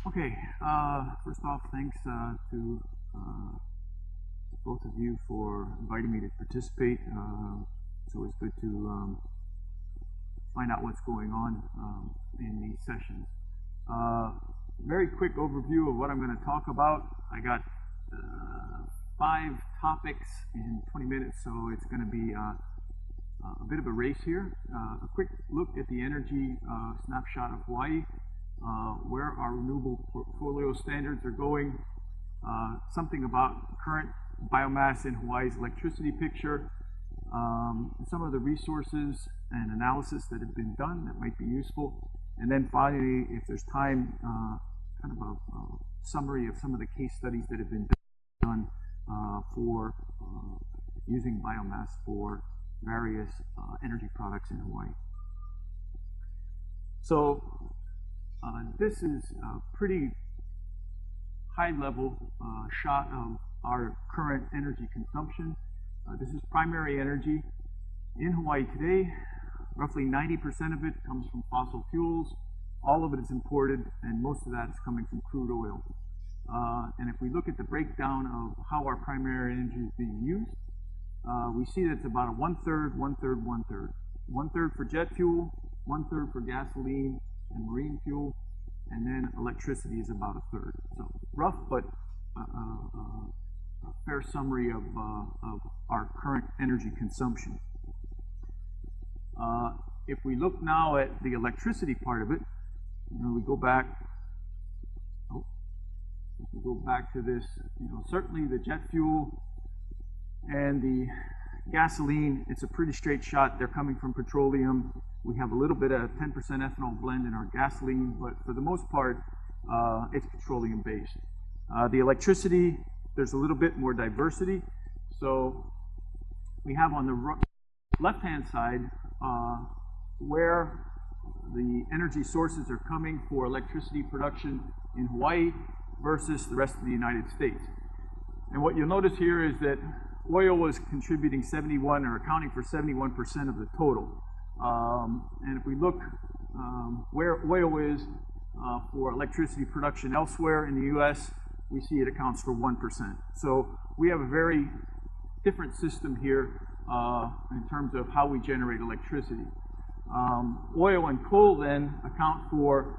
Okay, first off, thanks to both of you for inviting me to participate. It's always good to find out what's going on in these sessions. Very quick overview of what I'm going to talk about. I got 5 topics in 20 minutes, so it's going to be a bit of a race here. A quick look at the energy snapshot of Hawaii, where our renewable portfolio standards are going, something about current biomass in Hawaii's electricity picture, some of the resources and analysis that have been done that might be useful, and then finally, if there's time, kind of a summary of some of the case studies that have been done for using biomass for various energy products in Hawaii. So this is a pretty high-level shot of our current energy consumption. This is primary energy. In Hawaii today, roughly 90% of it comes from fossil fuels. All of it is imported, and most of that is coming from crude oil. And if we look at the breakdown of how our primary energy is being used, we see that it's about a 1/3, 1/3, 1/3. 1/3 for jet fuel, 1/3 for gasoline and marine fuel, and then electricity is about a 1/3. So rough, but a fair summary of our current energy consumption. If we look now at the electricity part of it, we go back. If we go back to this, certainly the jet fuel and the gasoline, it's a pretty straight shot. They're coming from petroleum. We have a little bit of 10% ethanol blend in our gasoline, but for the most part, it's petroleum based. The electricity, there's a little bit more diversity. So we have on the left-hand side where the energy sources are coming for electricity production in Hawaii versus the rest of the United States. And what you'll notice here is that oil was contributing 71 or accounting for 71% of the total. And if we look where oil is for electricity production elsewhere in the U.S., we see it accounts for 1%. So we have a very different system here in terms of how we generate electricity. Oil and coal then account for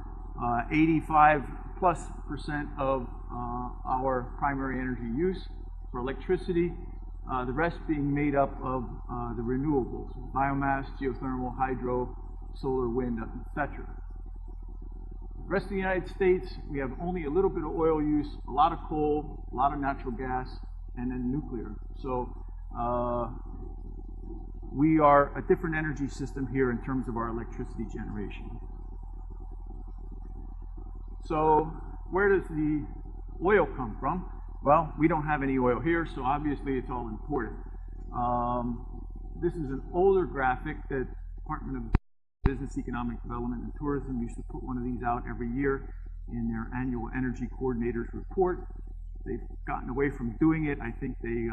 85+% of our primary energy use for electricity. The rest being made up of the renewables, biomass, geothermal, hydro, solar, wind, etc. The rest of the United States, we have only a little bit of oil use, a lot of coal, a lot of natural gas, and then nuclear. So we are a different energy system here in terms of our electricity generation. So where does the oil come from? Well, we don't have any oil here, so obviously it's all imported. This is an older graphic that Department of Business, Economic Development, and Tourism used to put one of these out every year in their annual Energy Coordinators report. They've gotten away from doing it. I think they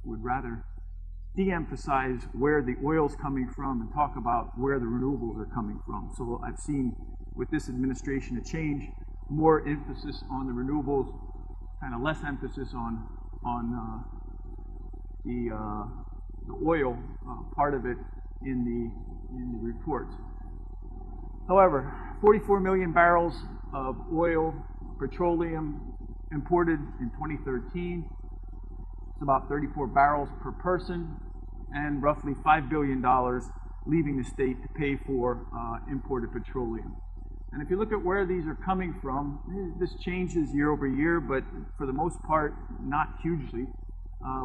would rather de-emphasize where the oil's coming from and talk about where the renewables are coming from. So I've seen with this administration a change, more emphasis on the renewables, kind of less emphasis on the oil part of it in the reports. However, 44 million barrels of oil, petroleum imported in 2013. It's about 34 barrels per person, and roughly $5 billion leaving the state to pay for imported petroleum. And if you look at where these are coming from, this changes year over year, but for the most part, not hugely.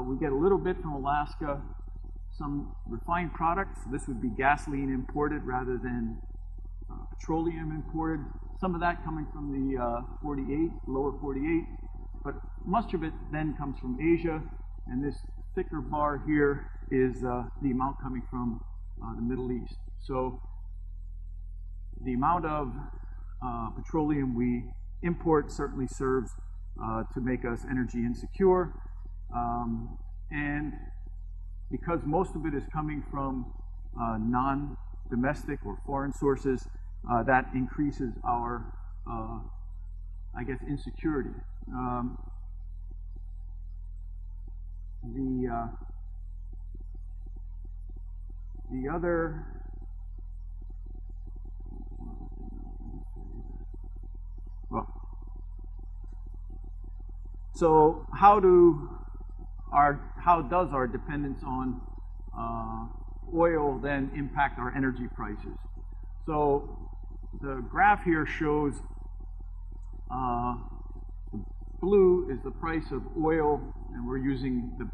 We get a little bit from Alaska, some refined products. This would be gasoline imported rather than petroleum imported. Some of that coming from the 48, lower 48, but much of it then comes from Asia, and this thicker bar here is the amount coming from the Middle East. So the amount of petroleum we import certainly serves to make us energy insecure, and because most of it is coming from non-domestic or foreign sources, that increases our I guess, insecurity. The other, well, so how does our dependence on oil then impact our energy prices? So the graph here shows blue is the price of oil, and we're using the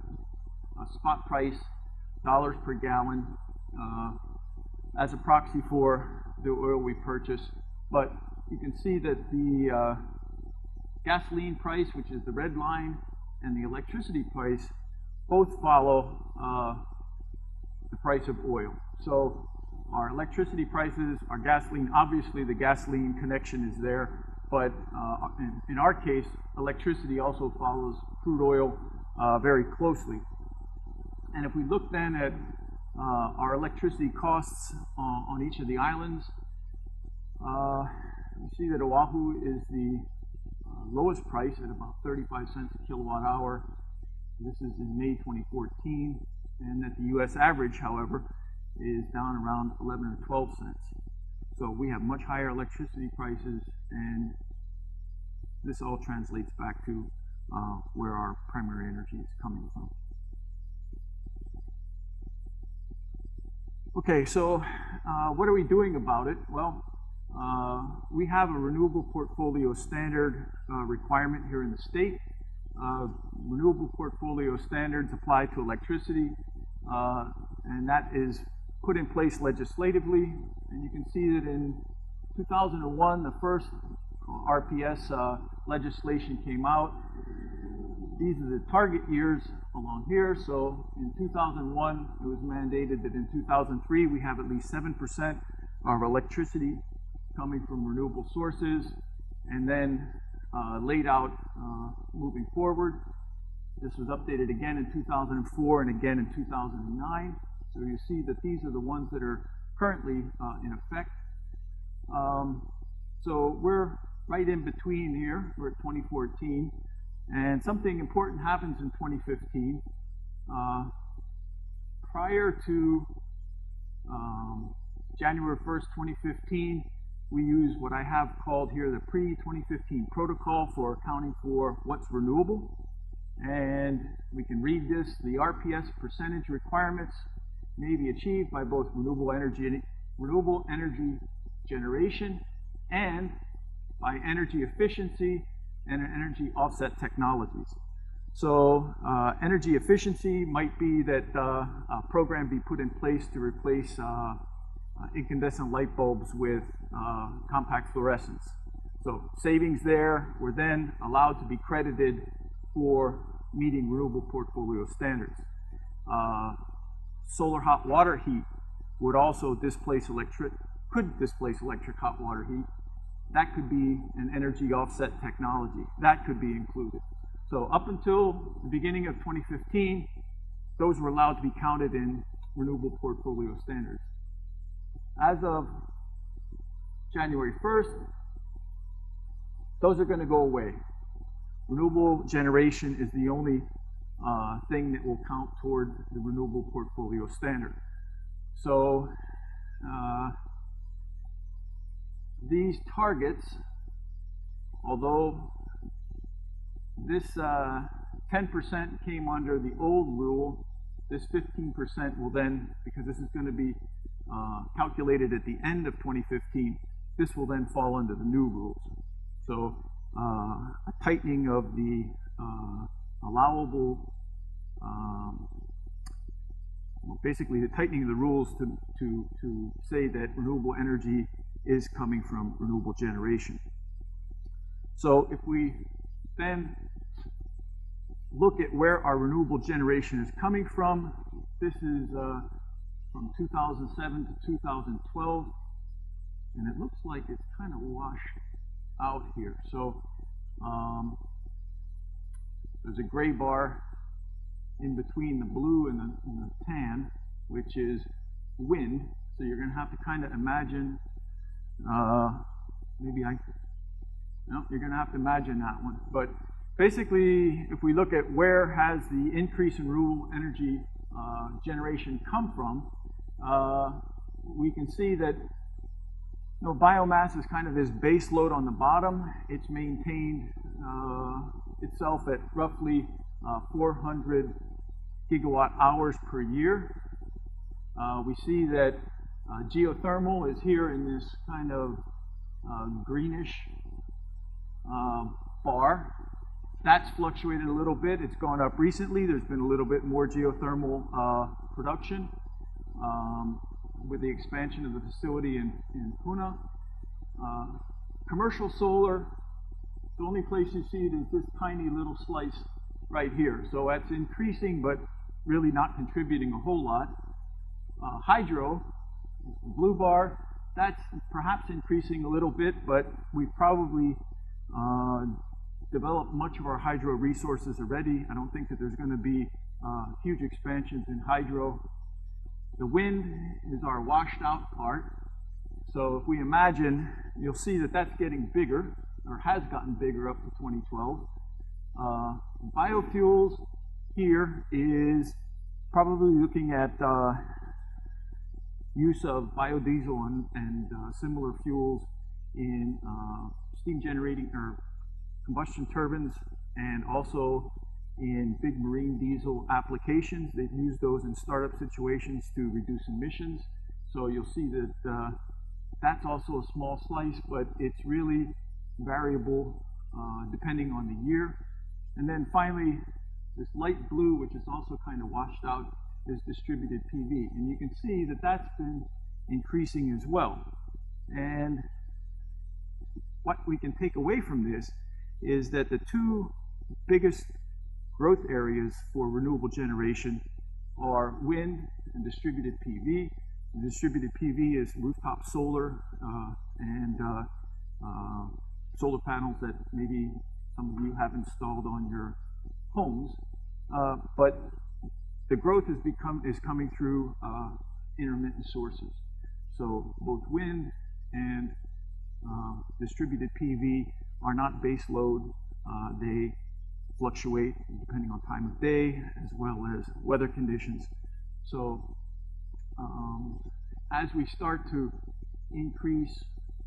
spot price, dollars per gallon, as a proxy for the oil we purchase. But you can see that the gasoline price, which is the red line, and the electricity price both follow the price of oil. So our electricity prices, our gasoline, obviously the gasoline connection is there, but in our case, electricity also follows crude oil very closely. And if we look then at our electricity costs on each of the islands, you see that Oahu is the lowest price at about 35 cents a kilowatt hour. This is in May 2014, and that the U.S. average, however, is down around 11 or 12 cents. So we have much higher electricity prices, and this all translates back to where our primary energy is coming from. Okay, so what are we doing about it? Well, we have a renewable portfolio standard requirement here in the state. Renewable portfolio standards apply to electricity, and that is put in place legislatively. And you can see that in 2001, the first RPS legislation came out. These are the target years along here. So in 2001, it was mandated that in 2003, we have at least 7% of our electricity coming from renewable sources, and then laid out moving forward. This was updated again in 2004 and again in 2009. So you see that these are the ones that are currently in effect. So we're right in between here. We're at 2014. And something important happens in 2015. Prior to January 1st, 2015, we use what I have called here the pre-2015 protocol for accounting for what's renewable. And we can read this. The RPS percentage requirements may be achieved by both renewable energy generation and by energy efficiency and energy offset technologies. So energy efficiency might be that a program be put in place to replace incandescent light bulbs with compact fluorescents. So savings there were then allowed to be credited for meeting renewable portfolio standards. Solar hot water heat would also displace electric hot water heat. That could be an energy offset technology. That could be included. So up until the beginning of 2015, those were allowed to be counted in renewable portfolio standards. As of January 1st, those are going to go away. Renewable generation is the only thing that will count toward the renewable portfolio standard. So these targets, although this 10% came under the old rule, this 15% will then, because this is going to be calculated at the end of 2015, this will then fall under the new rules. So a tightening of the allowable, basically the tightening of the rules to say that renewable energy is coming from renewable generation. So if we then look at where our renewable generation is coming from, this is from 2007 to 2012, and it looks like it's kind of washed out here. So there's a gray bar in between the blue and the tan, which is wind. So you're going to have to kind of imagine, maybe I No, you're going to have to imagine that one. But basically, if we look at where has the increase in renewable energy generation come from, we can see that biomass is kind of this base load on the bottom. It's maintained itself at roughly 400 gigawatt hours per year. We see that geothermal is here in this kind of greenish bar. That's fluctuated a little bit. It's gone up recently. There's been a little bit more geothermal production with the expansion of the facility in Puna. Commercial solar, the only place you see it is this tiny little slice right here. So that's increasing, but really not contributing a whole lot. Hydro, the blue bar, that's perhaps increasing a little bit, but we've probably developed much of our hydro resources already. I don't think that there's going to be huge expansions in hydro. The wind is our washed out part. So if we imagine, you'll see that that's getting bigger, or has gotten bigger up to 2012. Biofuels here is probably looking at use of biodiesel and similar fuels in steam generating or combustion turbines, and also in big marine diesel applications. They've used those in startup situations to reduce emissions. So you'll see that that's also a small slice, but it's really variable depending on the year. And then finally, this light blue, which is also kind of washed out, is distributed PV. And you can see that that's been increasing as well. And what we can take away from this is that the two biggest growth areas for renewable generation are wind and distributed PV. The distributed PV is rooftop solar and solar panels that maybe some of you have installed on your homes. But the growth is coming through intermittent sources. So both wind and distributed PV are not base load. They fluctuate depending on time of day as well as weather conditions. So as we start to increase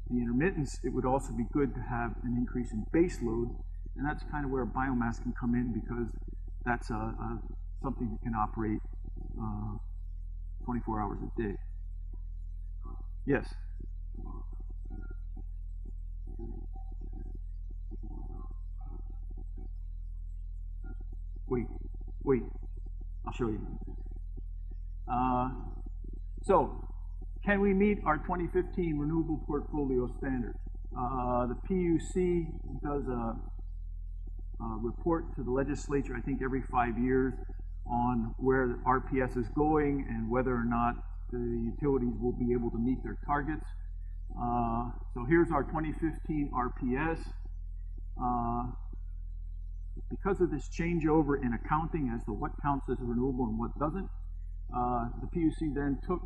the intermittence, it would also be good to have an increase in base load, and that's kind of where biomass can come in, because that's something that can operate 24 hours a day. Yes? Wait, I'll show you. So, can we meet our 2015 renewable portfolio standard? The PUC does a report to the legislature, I think every 5 years, on where the RPS is going and whether or not the utilities will be able to meet their targets. So here's our 2015 RPS. Because of this changeover in accounting as to what counts as renewable and what doesn't, the PUC then took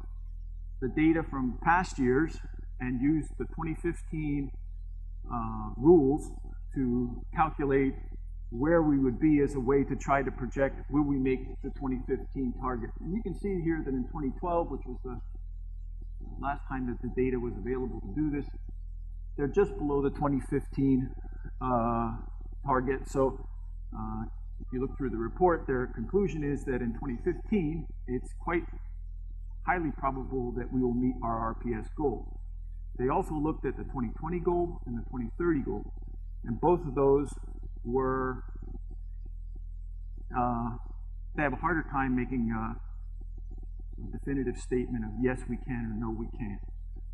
the data from past years and used the 2015 rules to calculate where we would be as a way to try to project will we make the 2015 target. And you can see here that in 2012, which was the last time that the data was available to do this, they're just below the 2015 target. So if you look through the report, their conclusion is that in 2015, it's quite highly probable that we will meet our RPS goal. They also looked at the 2020 goal and the 2030 goal, and both of those were, they have a harder time making a definitive statement of yes we can or no we can't.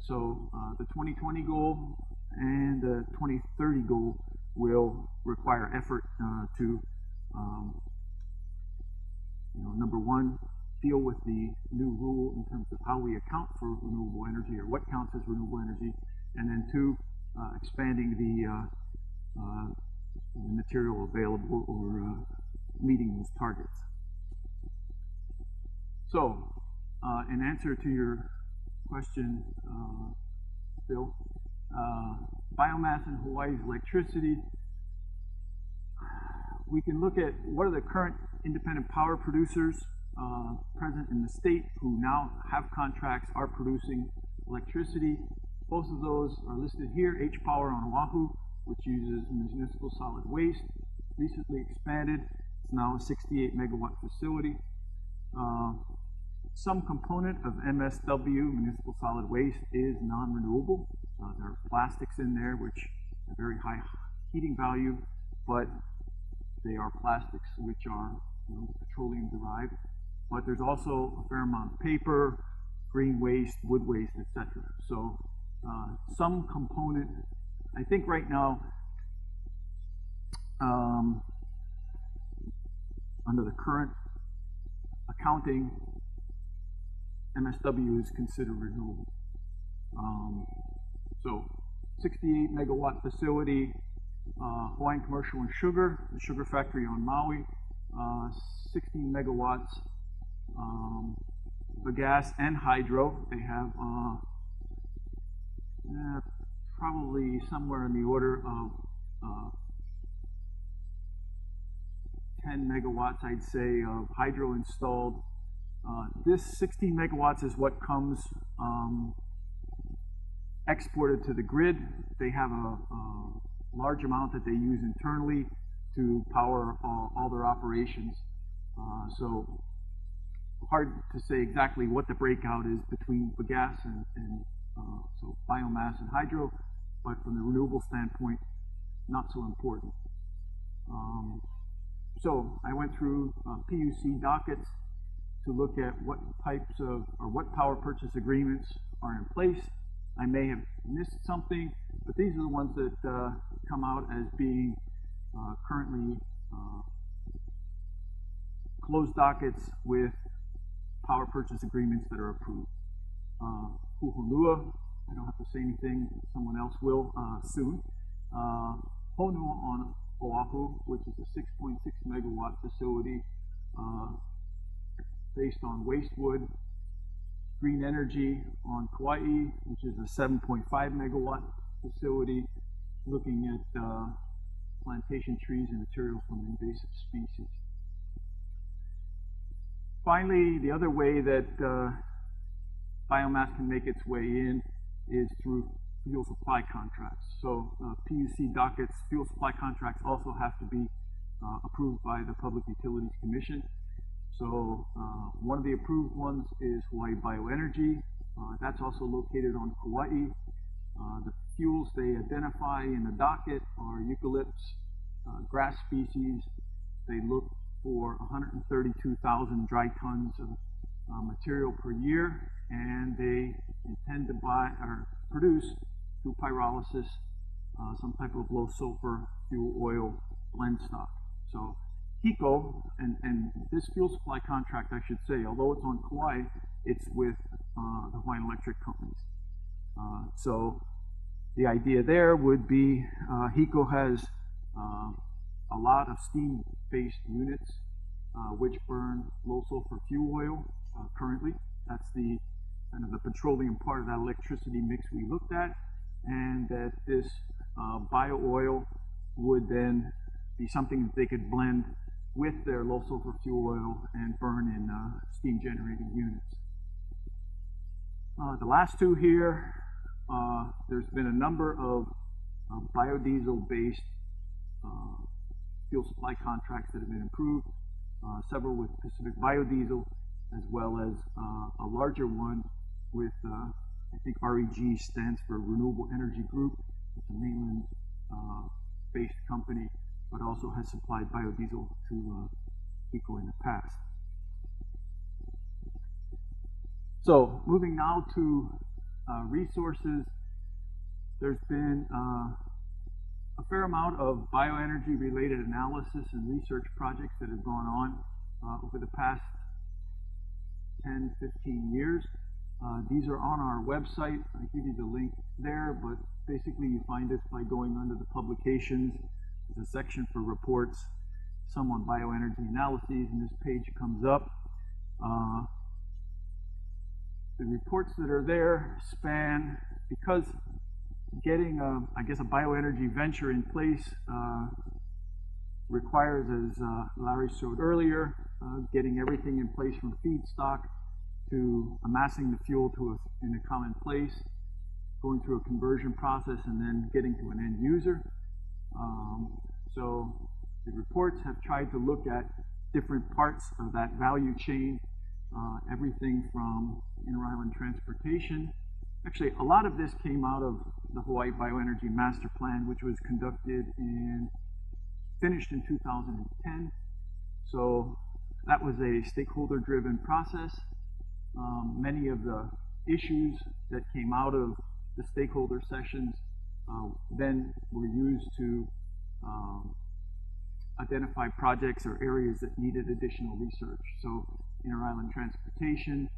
So the 2020 goal and the 2030 goal will require effort to, number one, deal with the new rule in terms of how we account for renewable energy, or what counts as renewable energy, and then two, expanding the material available or meeting those targets. So, in answer to your question, Bill, biomass in Hawaii's electricity. We can look at what are the current independent power producers present in the state who now have contracts, are producing electricity. Both of those are listed here. H-Power on Oahu, which uses municipal solid waste, recently expanded. It's now a 68 megawatt facility. Some component of MSW, municipal solid waste, is non-renewable. There are plastics in there which have very high heating value, but they are plastics which are petroleum derived. But there's also a fair amount of paper, green waste, wood waste, etc. So some component, I think right now, under the current accounting, MSW is considered renewable. So 68 megawatt facility, Hawaiian Commercial and Sugar, the sugar factory on Maui, 16 megawatts for gas and hydro. They have probably somewhere in the order of 10 megawatts, I'd say, of hydro installed. This 16 megawatts is what comes exported to the grid. They have a large amount that they use internally to power all their operations. So hard to say exactly what the breakout is between the gas and so biomass and hydro, but from the renewable standpoint, not so important. So I went through PUC dockets to look at what types of, or what power purchase agreements are in place. I may have missed something, but these are the ones that come out as being currently closed dockets with power purchase agreements that are approved. Honua, I don't have to say anything, someone else will soon. Honua on Oahu, which is a 6.6 megawatt facility based on waste wood. Green Energy on Kauai, which is a 7.5 megawatt facility looking at plantation trees and material from invasive species. Finally, the other way that biomass can make its way in is through fuel supply contracts. So PUC dockets, fuel supply contracts also have to be approved by the Public Utilities Commission. So one of the approved ones is Hawaii Bioenergy. That's also located on Kauai. The fuels they identify in the docket are eucalypts, grass species. They look for 132,000 dry tons of material per year, and they intend to buy or produce through pyrolysis some type of low sulfur fuel oil blend stock. So HECO, and this fuel supply contract, I should say, although it's on Kauai, it's with the Hawaiian electric companies. So the idea there would be HECO has a lot of steam-based units which burn low sulfur fuel oil currently. That's the kind of the petroleum part of that electricity mix we looked at, and that this bio oil would then be something that they could blend with their low sulfur fuel oil and burn in steam generating units. The last two here, there's been a number of biodiesel based fuel supply contracts that have been approved, several with Pacific Biodiesel, as well as a larger one with, I think REG stands for Renewable Energy Group. It's a mainland based company, but also has supplied biodiesel to HECO in the past. So moving now to resources, there's been a fair amount of bioenergy related analysis and research projects that have gone on over the past 10, 15 years. These are on our website. I give you the link there, but basically you find this by going under the publications. There's a section for reports, some on bioenergy analyses, and this page comes up. The reports that are there span, because getting, I guess, a bioenergy venture in place requires, as Larry showed earlier, getting everything in place from feedstock to amassing the fuel in a common place, going through a conversion process, and then getting to an end user. So the reports have tried to look at different parts of that value chain, everything from inter-island transportation. Actually, a lot of this came out of the Hawaii Bioenergy Master Plan, which was finished in 2010. So that was a stakeholder-driven process. Many of the issues that came out of the stakeholder sessions then were used to identify projects or areas that needed additional research. So inter-island transportation,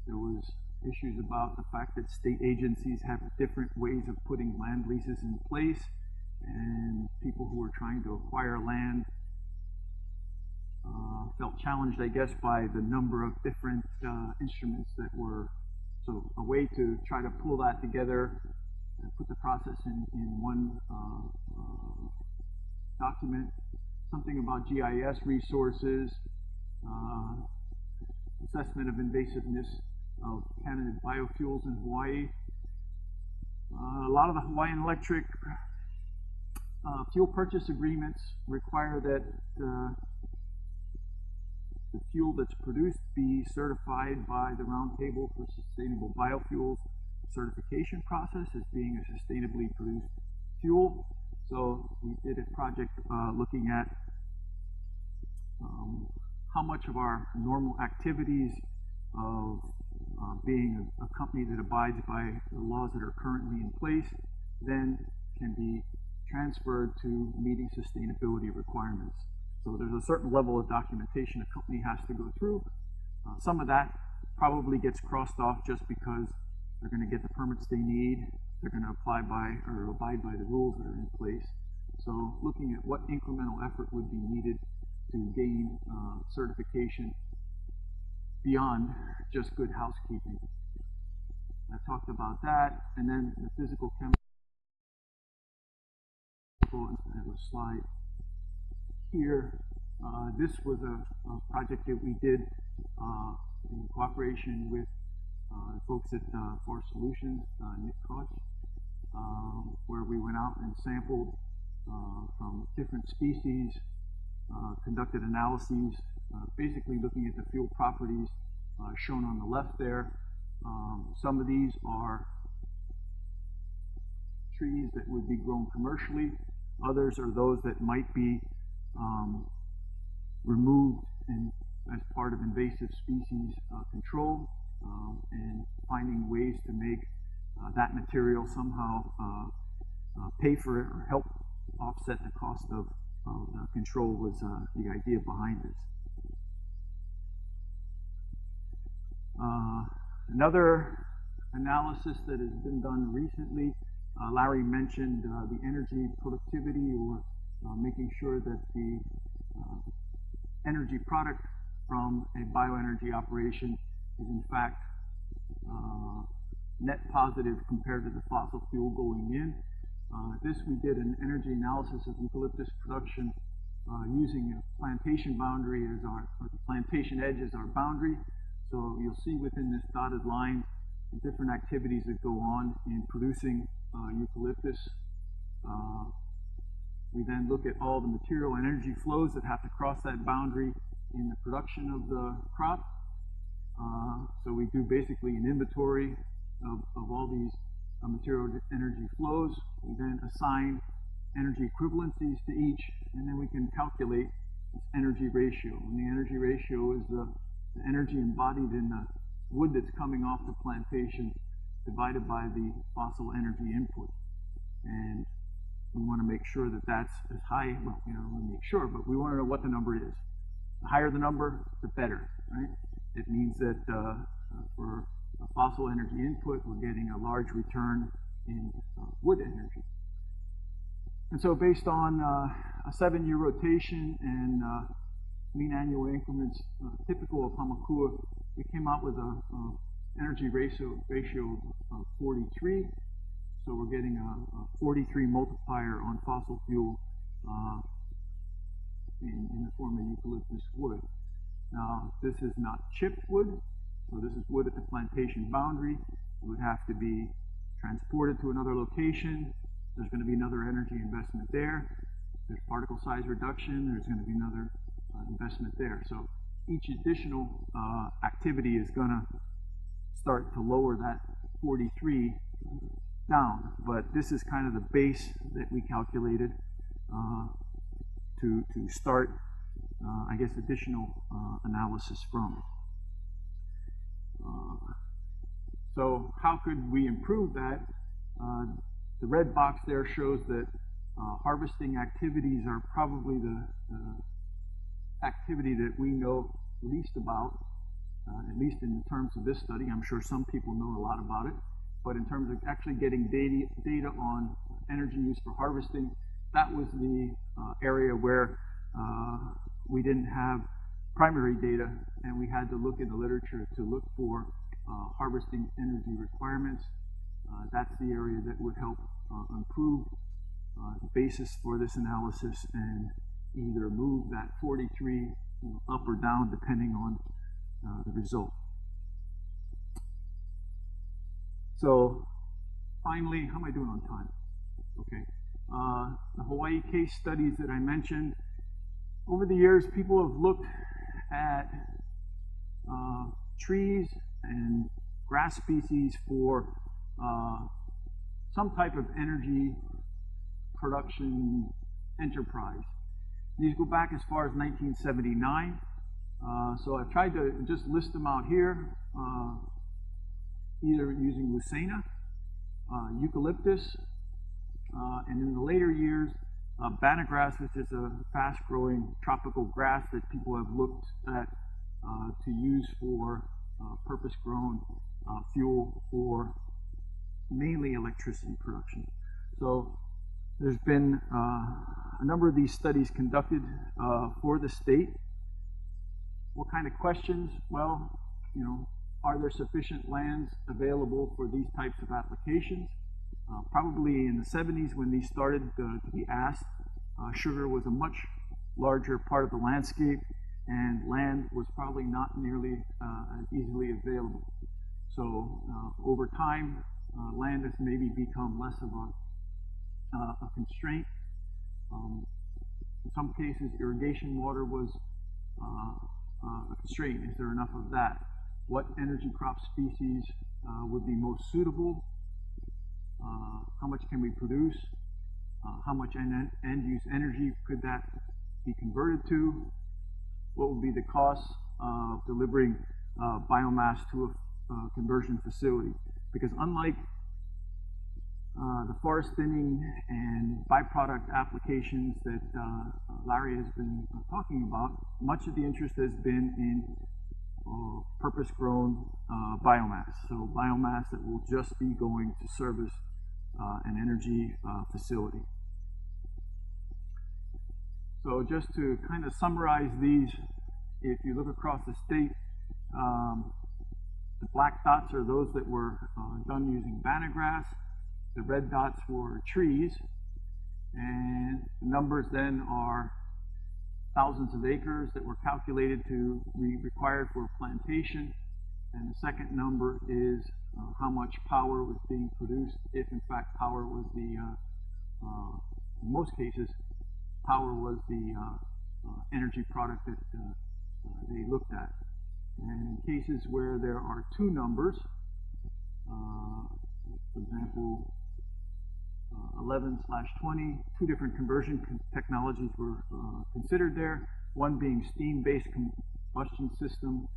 there was issues about the fact that state agencies have different ways of putting land leases in place, and people who were trying to acquire land felt challenged, I guess, by the number of different instruments that were. So a way to try to pull that together and put the process in one document. Something about GIS resources, assessment of invasiveness of candidate biofuels in Hawaii. A lot of the Hawaiian electric fuel purchase agreements require that the fuel that's produced be certified by the Roundtable for Sustainable Biofuels certification process as being a sustainably produced fuel. So we did a project looking at how much of our normal activities of being a company that abides by the laws that are currently in place then can be transferred to meeting sustainability requirements. So there's a certain level of documentation a company has to go through. Some of that probably gets crossed off just because they're going to get the permits they need. They're going to apply by or abide by the rules that are in place. So looking at what incremental effort would be needed to gain certification beyond just good housekeeping. I talked about that, and then the physical chemical. I have a slide here. This was a project that we did in cooperation with folks at Forest Solutions, Nick Koch, where we went out and sampled from different species, conducted analyses, basically looking at the fuel properties shown on the left there. Some of these are trees that would be grown commercially. Others are those that might be removed as part of invasive species control, and finding ways to make that material somehow pay for it or help offset the cost of control was the idea behind this. Another analysis that has been done recently, Larry mentioned the energy productivity, or making sure that the energy product from a bioenergy operation is in fact net positive compared to the fossil fuel going in. This we did an energy analysis of eucalyptus production using a plantation boundary as or the plantation edge as our boundary. So you'll see within this dotted line the different activities that go on in producing eucalyptus. We then look at all the material and energy flows that have to cross that boundary in the production of the crop. So we do basically an inventory of all these material energy flows. We then assign energy equivalencies to each, and then we can calculate this energy ratio. And the energy ratio is the energy embodied in the wood that's coming off the plantation divided by the fossil energy input. And we want to make sure that that's as high, well, we make sure, but we want to know what the number is. The higher the number, the better, right? It means that for a fossil energy input, we're getting a large return in wood energy. And so based on a 7-year rotation and mean annual increments typical of Hamakua, we came out with a energy ratio of 43. So we're getting a 43 multiplier on fossil fuel in the form of eucalyptus wood. Now, this is not chipped wood, so this is wood at the plantation boundary. It would have to be transported to another location. There's going to be another energy investment there. There's particle size reduction. There's going to be another investment there. So each additional activity is going to start to lower that 43 down. But this is kind of the base that we calculated to start, I guess, additional analysis from. So how could we improve that? The red box there shows that harvesting activities are probably the activity that we know least about, at least in terms of this study. I'm sure some people know a lot about it, but in terms of actually getting data on energy use for harvesting, that was the area where we didn't have primary data, and we had to look in the literature to look for harvesting energy requirements. That's the area that would help improve the basis for this analysis and either move that 43 up or down depending on the result. So finally, how am I doing on time? Okay. The Hawaii case studies that I mentioned, over the years people have looked at trees and grass species for some type of energy production enterprise. These go back as far as 1979. So I've tried to just list them out here, either using lucena, eucalyptus, and in the later years, bananagrass, which is a fast-growing tropical grass that people have looked at to use for purpose-grown fuel for mainly electricity production. So there's been a number of these studies conducted for the state. What kind of questions? Well, are there sufficient lands available for these types of applications? Probably in the 70s when these started to be asked, sugar was a much larger part of the landscape, and land was probably not nearly as easily available. So over time, land has maybe become less of a constraint. In some cases, irrigation water was a constraint. Is there enough of that? What energy crop species would be most suitable? How much can we produce? How much end-use energy could that be converted to? What would be the cost of delivering biomass to a conversion facility? Because unlike the forest thinning and byproduct applications that Larry has been talking about, much of the interest has been in purpose-grown biomass. So biomass that will just be going to service an energy facility. So just to kind of summarize these, if you look across the state, the black dots are those that were done using bananagrass. The red dots were trees, and the numbers then are thousands of acres that were calculated to be required for plantation, and the second number is how much power was being produced, if in fact power was the, in most cases, power was the energy product that they looked at. And in cases where there are two numbers, for example, 11/20, two different conversion technologies were considered there, one being steam-based combustion system,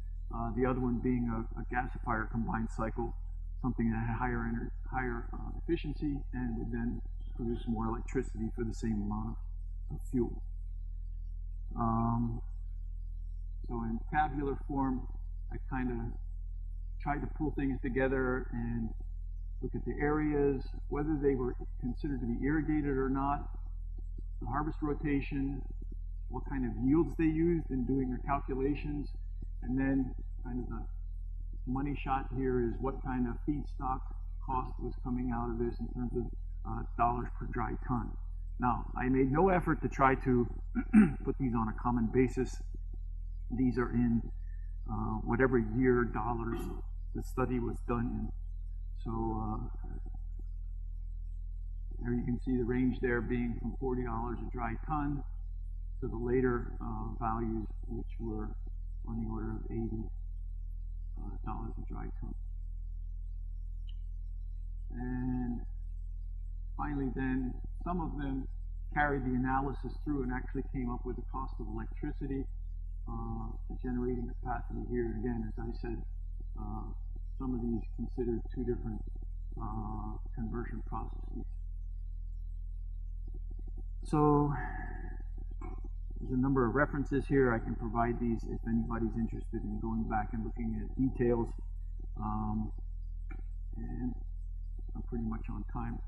the other one being a gasifier combined cycle, something that had higher efficiency and would then produce more electricity for the same amount of fuel. So in tabular form, I kind of tried to pull things together and look at the areas, whether they were considered to be irrigated or not, the harvest rotation, what kind of yields they used in doing their calculations, and then kind of the money shot here is what kind of feedstock cost was coming out of this in terms of dollars per dry ton. Now, I made no effort to try to put these on a common basis. These are in whatever year dollars the study was done in. So there you can see the range there being from $40 a dry ton to the later values, which were on the order of $80 a dry ton. And finally then, some of them carried the analysis through and actually came up with the cost of electricity, the generating capacity here. Again, as I said, some of these considered two different conversion processes. So there's a number of references here. I can provide these if anybody's interested in going back and looking at details. And I'm pretty much on time.